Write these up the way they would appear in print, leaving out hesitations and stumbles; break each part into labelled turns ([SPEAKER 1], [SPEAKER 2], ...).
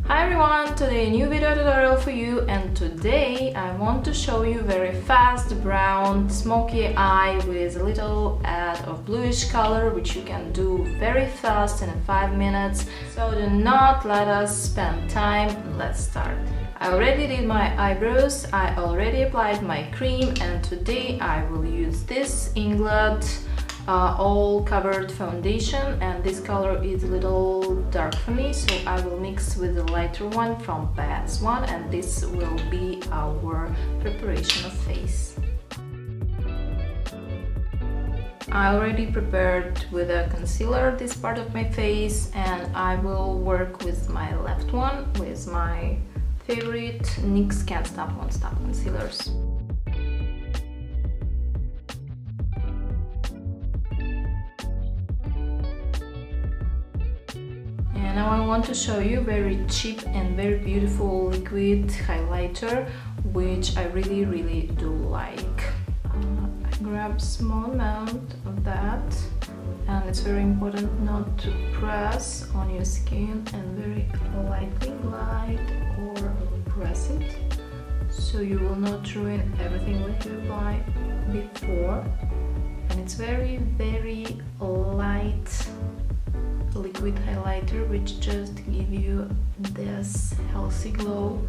[SPEAKER 1] Hi everyone, today a new video tutorial for you, and today I want to show you very fast brown smoky eye with a little add of bluish color, which you can do very fast in 5 minutes. So do not let us spend time, let's start. I already did my eyebrows, I already applied my cream, and today I will use this Inglot All covered foundation, and this color is a little dark for me, so I will mix with the lighter one from Paese Long, and this will be our preparation of face. I already prepared with a concealer this part of my face, and I will work with my left one with my favorite NYX Cant Won't Stop concealers. Now I want to show you very cheap and very beautiful liquid highlighter, which I really do like. I grab small amount of that, and it's very important not to press on your skin, and very lightly glide or press it, so you will not ruin everything what you applied before. And it's very light liquid highlighter, which just give you this healthy glow,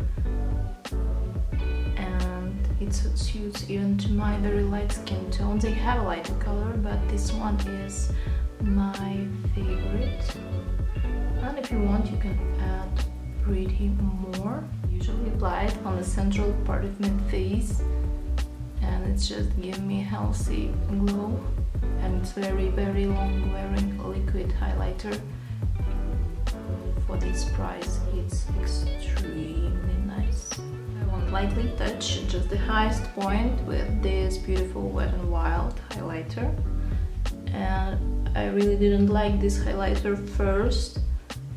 [SPEAKER 1] and it suits even to my very light skin tone. They have a lighter color, but this one is my favorite. And if you want, you can add pretty more. Usually apply it on the central part of my face, and it's just give me a healthy glow. And it's very long wearing liquid highlighter. For this price, it's extremely nice. I want lightly touch just the highest point with this beautiful Wet n Wild highlighter. And I really didn't like this highlighter first,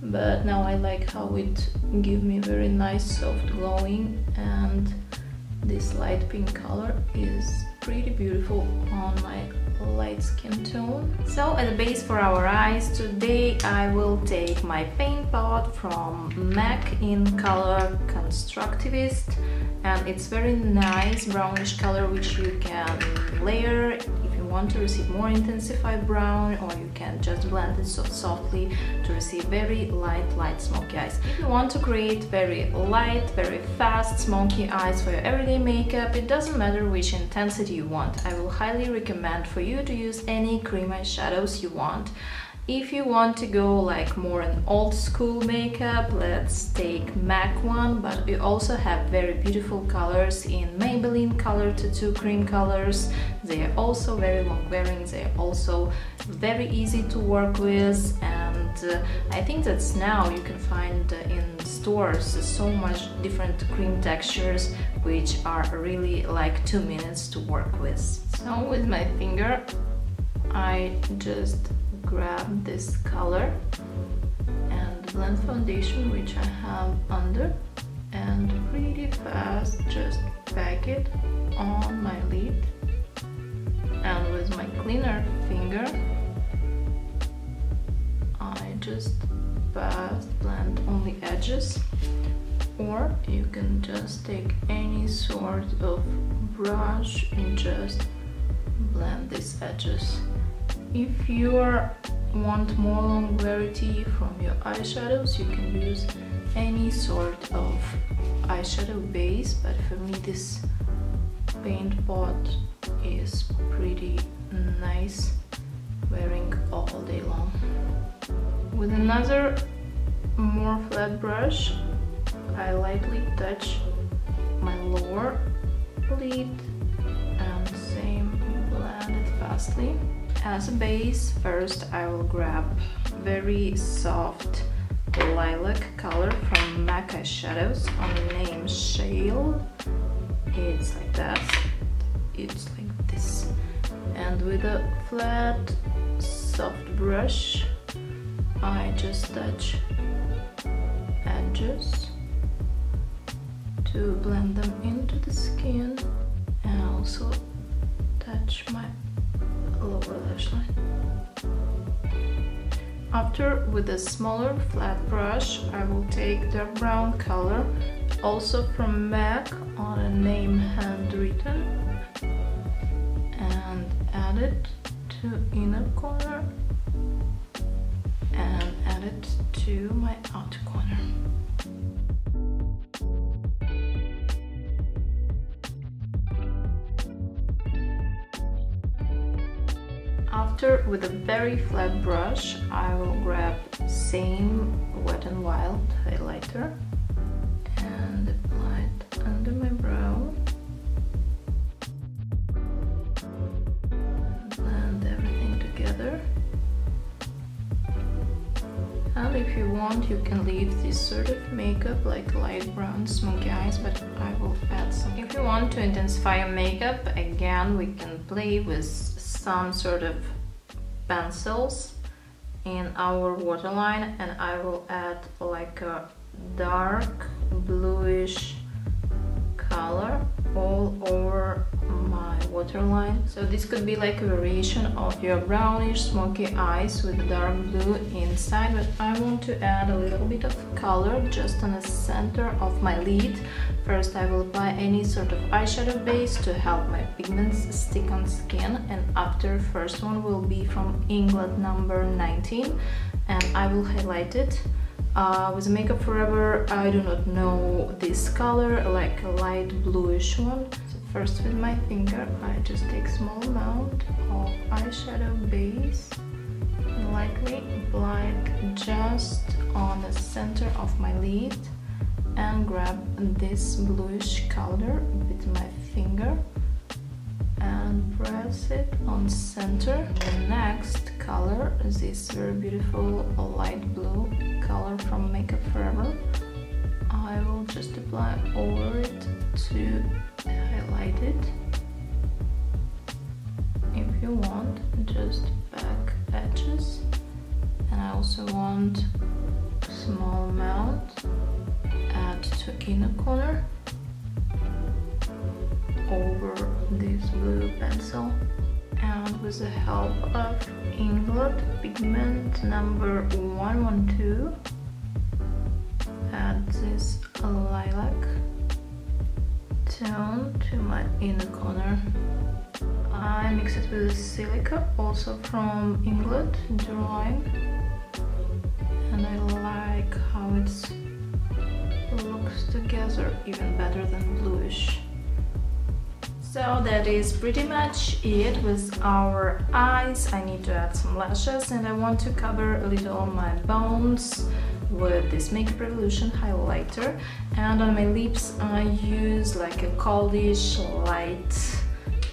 [SPEAKER 1] but now I like how it gives me very nice soft glowing, and this light pink color is pretty beautiful on my light skin tone. So as a base for our eyes, today I will take my paint pot from MAC in color Constructivist, and it's very nice brownish color, which you can layer if you want to receive more intensified brown, or you can just blend it so softly to receive very light smoky eyes. If you want to create very light, very fast smoky eyes for your everyday makeup, it doesn't matter which intensity you want. I will highly recommend for you to use any cream eyeshadows you want. If you want to go like more an old school makeup, let's take MAC one, but we also have very beautiful colors in Maybelline Color Tattoo cream colors. They are also very long wearing, they are also very easy to work with, and I think that's now you can find in stores so much different cream textures, which are really like 2 minutes to work with. So with my finger I just grab this color and blend foundation which I have under, and pretty fast just pack it on my lid, and with my cleaner finger I just fast blend on the edges, or you can just take any sort of brush and just blend these edges. If you want more longevity from your eyeshadows, you can use any sort of eyeshadow base, but for me this paint pot is pretty nice wearing all day long. With another more flat brush, I lightly touch my lower lid and same blend it fastly. As a base, first I will grab very soft lilac color from MAC Eyeshadows on the name Shale. It's like that, it's like this. And with a flat soft brush I just touch edges to blend them into the skin, and also touch my lower lash line. After, with a smaller flat brush, I will take dark brown color, also from MAC, on a name handwritten, and add it to inner corner and add it to my outer corner. After, with a very flat brush, I will grab same Wet n Wild highlighter and apply it under my brow. Blend everything together. And if you want, you can leave this sort of makeup like light brown smoky eyes, but I will add some. If you want to intensify your makeup, again, we can play with some sort of pencils in our waterline, and I will add like a dark bluish color all over my waterline. So this could be like a variation of your brownish smoky eyes with dark blue inside, but I want to add a little bit of color just on the center of my lid. First I will apply any sort of eyeshadow base to help my pigments stick on skin, and after, first one will be from Inglot number 19, and I will highlight it. With Makeup Forever, I do not know this color, like a light bluish one. So first, with my finger, I just take small amount of eyeshadow base and lightly apply it just on the center of my lid, and grab this bluish color with my finger and press it on center. The next color is this very beautiful light blue color from Makeup Forever. I will just apply over it to highlight it. If you want, just back edges, and I also want a small amount add to inner corner over this blue pencil, and with the help of Inglot pigment number 112, add this lilac tone to my inner corner. I mix it with silica, also from Inglot Drawing, and I like how it looks together even better than bluish. So that is pretty much it with our eyes. I need to add some lashes, and I want to cover a little my bones with this Makeup Revolution highlighter. And on my lips I use like a coldish light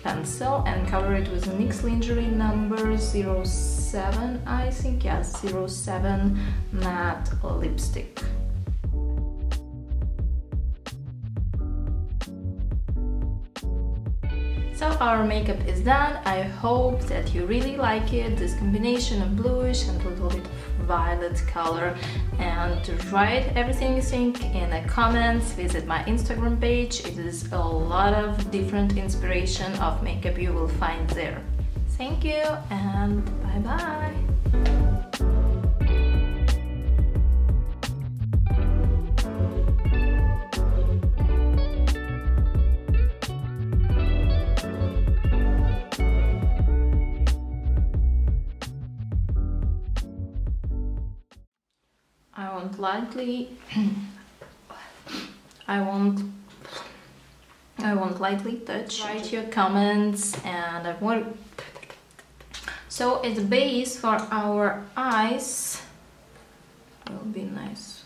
[SPEAKER 1] pencil and cover it with NYX lingerie number 07, I think, yes, 07 matte lipstick. So our makeup is done. I hope that you really like it, this combination of bluish and a little bit of violet color. And write everything you think in the comments, visit my Instagram page. It is a lot of different inspiration of makeup you will find there. Thank you and bye bye! I won't lightly touch. Write your comments, and I want. So as a base for our eyes, will be nice